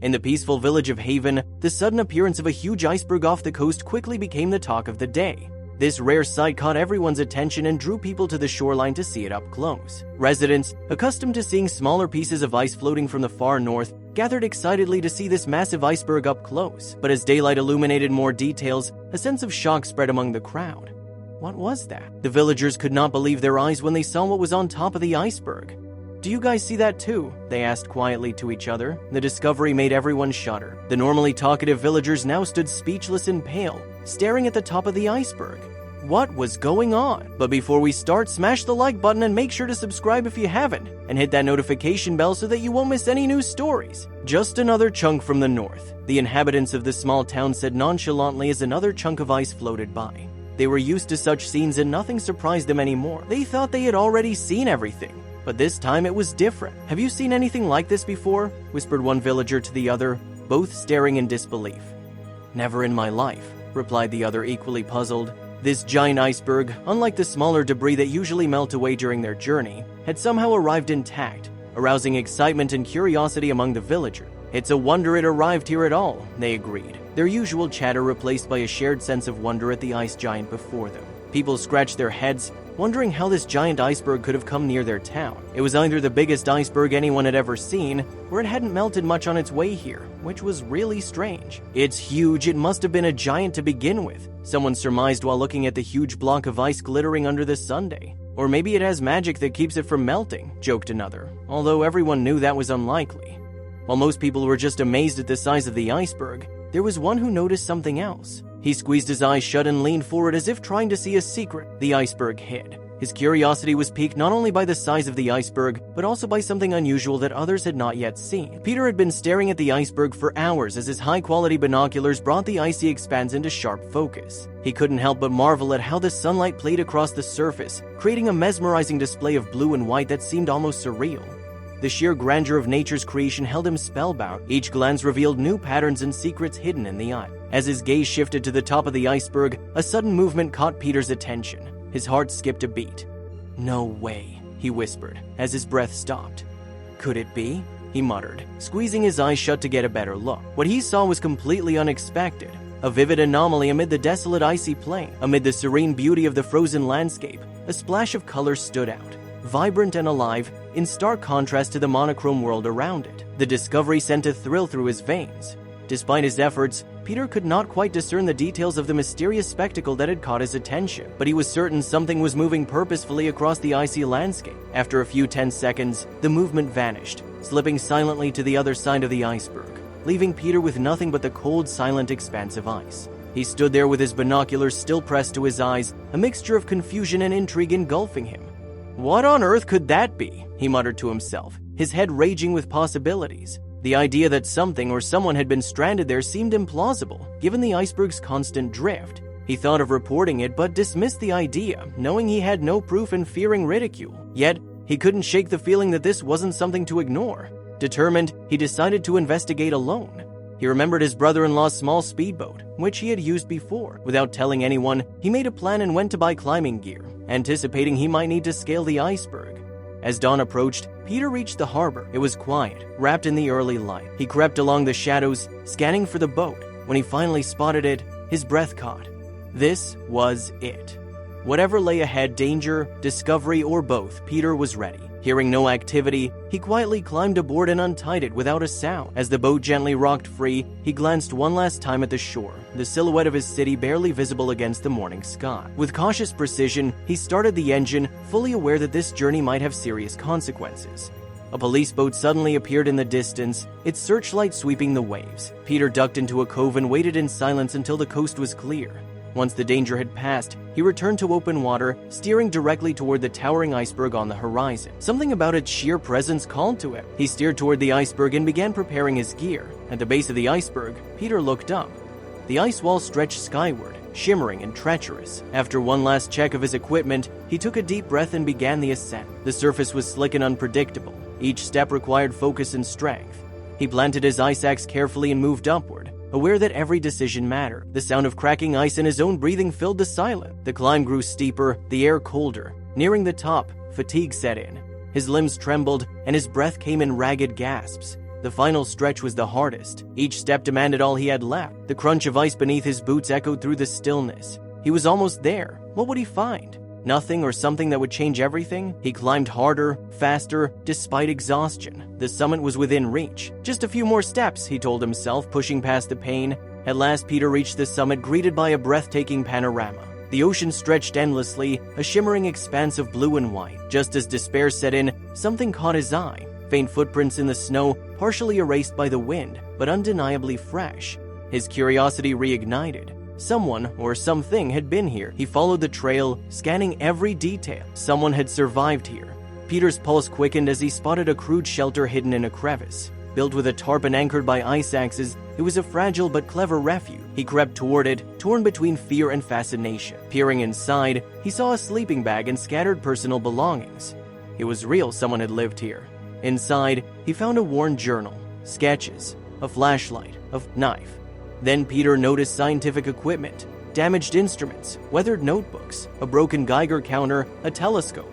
In the peaceful village of Haven, the sudden appearance of a huge iceberg off the coast quickly became the talk of the day. This rare sight caught everyone's attention and drew people to the shoreline to see it up close. Residents, accustomed to seeing smaller pieces of ice floating from the far north, gathered excitedly to see this massive iceberg up close. But as daylight illuminated more details, a sense of shock spread among the crowd. What was that? The villagers could not believe their eyes when they saw what was on top of the iceberg. "Do you guys see that too?" they asked quietly to each other. The discovery made everyone shudder. The normally talkative villagers now stood speechless and pale, staring at the top of the iceberg. What was going on? But before we start, smash the like button and make sure to subscribe if you haven't, and hit that notification bell so that you won't miss any new stories. Just another chunk from the north, the inhabitants of the small town said nonchalantly as another chunk of ice floated by. They were used to such scenes and nothing surprised them anymore. They thought they had already seen everything. But this time it was different. "Have you seen anything like this before?" whispered one villager to the other, both staring in disbelief. "Never in my life," replied the other, equally puzzled. This giant iceberg, unlike the smaller debris that usually melt away during their journey, had somehow arrived intact, arousing excitement and curiosity among the villagers. "It's a wonder it arrived here at all," they agreed, their usual chatter replaced by a shared sense of wonder at the ice giant before them. People scratched their heads, wondering how this giant iceberg could have come near their town. It was either the biggest iceberg anyone had ever seen, or it hadn't melted much on its way here, which was really strange. "It's huge, it must have been a giant to begin with," someone surmised while looking at the huge block of ice glittering under the sundae. "Or maybe it has magic that keeps it from melting," joked another, although everyone knew that was unlikely. While most people were just amazed at the size of the iceberg, there was one who noticed something else. He squeezed his eyes shut and leaned forward as if trying to see a secret the iceberg hid. His curiosity was piqued not only by the size of the iceberg, but also by something unusual that others had not yet seen. Peter had been staring at the iceberg for hours as his high-quality binoculars brought the icy expanse into sharp focus. He couldn't help but marvel at how the sunlight played across the surface, creating a mesmerizing display of blue and white that seemed almost surreal. The sheer grandeur of nature's creation held him spellbound. Each glance revealed new patterns and secrets hidden in the eye. As his gaze shifted to the top of the iceberg, a sudden movement caught Peter's attention. His heart skipped a beat. "No way," he whispered, as his breath stopped. "Could it be?" he muttered, squeezing his eyes shut to get a better look. What he saw was completely unexpected. A vivid anomaly amid the desolate icy plain. Amid the serene beauty of the frozen landscape, a splash of color stood out, vibrant and alive, in stark contrast to the monochrome world around it. The discovery sent a thrill through his veins. Despite his efforts, Peter could not quite discern the details of the mysterious spectacle that had caught his attention, but he was certain something was moving purposefully across the icy landscape. After a few tense seconds, the movement vanished, slipping silently to the other side of the iceberg, leaving Peter with nothing but the cold, silent expanse of ice. He stood there with his binoculars still pressed to his eyes, a mixture of confusion and intrigue engulfing him. "What on earth could that be?" he muttered to himself, his head raging with possibilities. The idea that something or someone had been stranded there seemed implausible, given the iceberg's constant drift. He thought of reporting it, but dismissed the idea, knowing he had no proof and fearing ridicule. Yet, he couldn't shake the feeling that this wasn't something to ignore. Determined, he decided to investigate alone. He remembered his brother-in-law's small speedboat, which he had used before. Without telling anyone, he made a plan and went to buy climbing gear, anticipating he might need to scale the iceberg. As dawn approached, Peter reached the harbor. It was quiet, wrapped in the early light. He crept along the shadows, scanning for the boat. When he finally spotted it, his breath caught. This was it. Whatever lay ahead, danger, discovery, or both, Peter was ready. Hearing no activity, he quietly climbed aboard and untied it without a sound. As the boat gently rocked free, he glanced one last time at the shore, the silhouette of his city barely visible against the morning sky. With cautious precision, he started the engine, fully aware that this journey might have serious consequences. A police boat suddenly appeared in the distance, its searchlight sweeping the waves. Peter ducked into a cove and waited in silence until the coast was clear. Once the danger had passed, he returned to open water, steering directly toward the towering iceberg on the horizon. Something about its sheer presence called to him. He steered toward the iceberg and began preparing his gear. At the base of the iceberg, Peter looked up. The ice wall stretched skyward, shimmering and treacherous. After one last check of his equipment, he took a deep breath and began the ascent. The surface was slick and unpredictable. Each step required focus and strength. He planted his ice axe carefully and moved upward, aware that every decision mattered. The sound of cracking ice and his own breathing filled the silence. The climb grew steeper, the air colder. Nearing the top, fatigue set in. His limbs trembled, and his breath came in ragged gasps. The final stretch was the hardest. Each step demanded all he had left. The crunch of ice beneath his boots echoed through the stillness. He was almost there. What would he find? Nothing, or something that would change everything? He climbed harder, faster, despite exhaustion. The summit was within reach. Just a few more steps, he told himself, pushing past the pain. At last, Peter reached the summit, greeted by a breathtaking panorama. The ocean stretched endlessly, a shimmering expanse of blue and white. Just as despair set in, something caught his eye. Faint footprints in the snow, partially erased by the wind, but undeniably fresh. His curiosity reignited. Someone or something had been here. He followed the trail, scanning every detail. Someone had survived here. Peter's pulse quickened as he spotted a crude shelter hidden in a crevice. Built with a tarp and anchored by ice axes, it was a fragile but clever refuge. He crept toward it, torn between fear and fascination. Peering inside, he saw a sleeping bag and scattered personal belongings. It was real, someone had lived here. Inside, he found a worn journal, sketches, a flashlight, a knife. Then Peter noticed scientific equipment, damaged instruments, weathered notebooks, a broken Geiger counter, a telescope.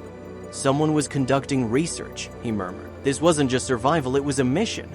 Someone was conducting research, he murmured. This wasn't just survival, it was a mission.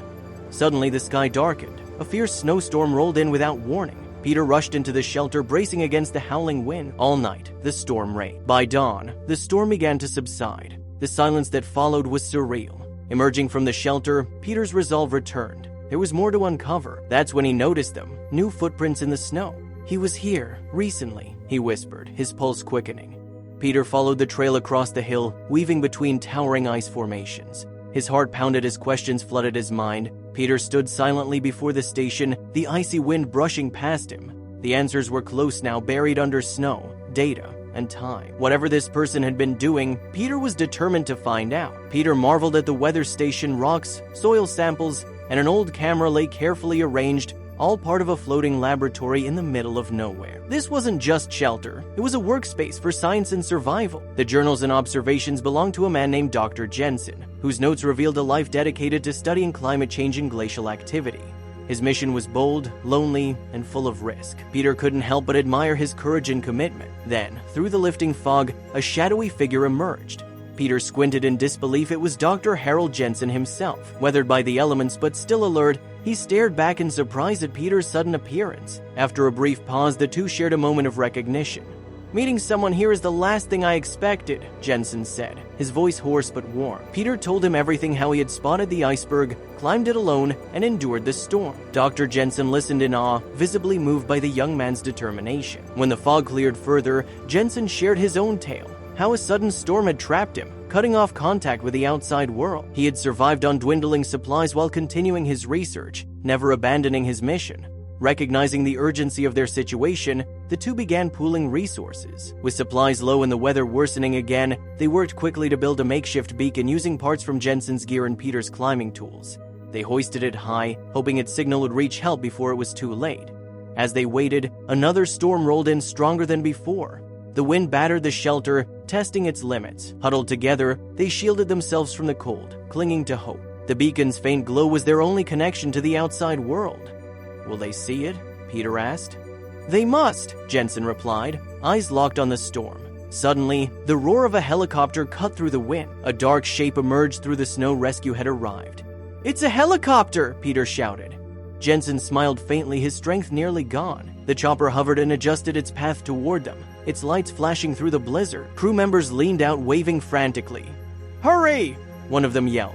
Suddenly the sky darkened. A fierce snowstorm rolled in without warning. Peter rushed into the shelter, bracing against the howling wind. All night, the storm raged. By dawn, the storm began to subside. The silence that followed was surreal. Emerging from the shelter, Peter's resolve returned. There was more to uncover. That's when he noticed them, new footprints in the snow. He was here, recently, he whispered, his pulse quickening. Peter followed the trail across the hill, weaving between towering ice formations. His heart pounded as questions flooded his mind. Peter stood silently before the station, the icy wind brushing past him. The answers were close now, buried under snow, data, and time. Whatever this person had been doing, Peter was determined to find out. Peter marveled at the weather station, rocks, soil samples, and an old camera lay carefully arranged, all part of a floating laboratory in the middle of nowhere. This wasn't just shelter, it was a workspace for science and survival. The journals and observations belonged to a man named Dr. Jensen, whose notes revealed a life dedicated to studying climate change and glacial activity. His mission was bold, lonely, and full of risk. Peter couldn't help but admire his courage and commitment. Then, through the lifting fog, a shadowy figure emerged. Peter squinted in disbelief. It was Dr. Harold Jensen himself. Weathered by the elements but still alert, he stared back in surprise at Peter's sudden appearance. After a brief pause, the two shared a moment of recognition. "Meeting someone here is the last thing I expected," Jensen said, his voice hoarse but warm. Peter told him everything, how he had spotted the iceberg, climbed it alone, and endured the storm. Dr. Jensen listened in awe, visibly moved by the young man's determination. When the fog cleared further, Jensen shared his own tale. How a sudden storm had trapped him, cutting off contact with the outside world. He had survived on dwindling supplies while continuing his research, never abandoning his mission. Recognizing the urgency of their situation, the two began pooling resources. With supplies low and the weather worsening again, they worked quickly to build a makeshift beacon using parts from Jensen's gear and Peter's climbing tools. They hoisted it high, hoping its signal would reach help before it was too late. As they waited, another storm rolled in stronger than before. The wind battered the shelter, testing its limits. Huddled together, they shielded themselves from the cold, clinging to hope. The beacon's faint glow was their only connection to the outside world. "Will they see it?" Peter asked. "They must," Jensen replied, eyes locked on the storm. Suddenly, the roar of a helicopter cut through the wind. A dark shape emerged through the snow. Rescue had arrived. "It's a helicopter!" Peter shouted. Jensen smiled faintly, his strength nearly gone. The chopper hovered and adjusted its path toward them, its lights flashing through the blizzard. Crew members leaned out, waving frantically. "Hurry!" one of them yelled.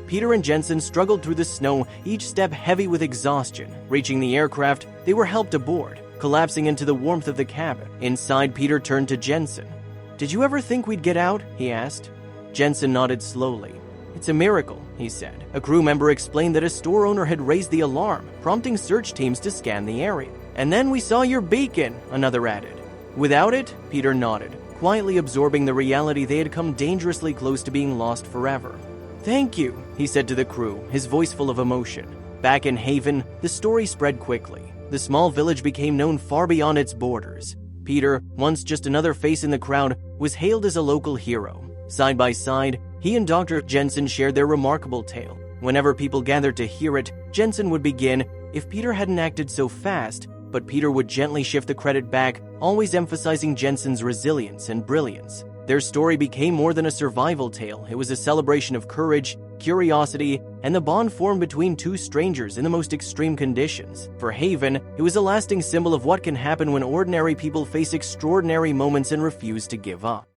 Peter and Jensen struggled through the snow, each step heavy with exhaustion. Reaching the aircraft, they were helped aboard, collapsing into the warmth of the cabin. Inside, Peter turned to Jensen. "Did you ever think we'd get out?" he asked. Jensen nodded slowly. "It's a miracle," he said. A crew member explained that a store owner had raised the alarm, prompting search teams to scan the area. "And then we saw your beacon," another added. "Without it?" Peter nodded, quietly absorbing the reality they had come dangerously close to being lost forever. "Thank you," he said to the crew, his voice full of emotion. Back in Haven, the story spread quickly. The small village became known far beyond its borders. Peter, once just another face in the crowd, was hailed as a local hero. Side by side, he and Dr. Jensen shared their remarkable tale. Whenever people gathered to hear it, Jensen would begin, "If Peter hadn't acted so fast," but Peter would gently shift the credit back, always emphasizing Jensen's resilience and brilliance. Their story became more than a survival tale. It was a celebration of courage, curiosity, and the bond formed between two strangers in the most extreme conditions. For Haven, it was a lasting symbol of what can happen when ordinary people face extraordinary moments and refuse to give up.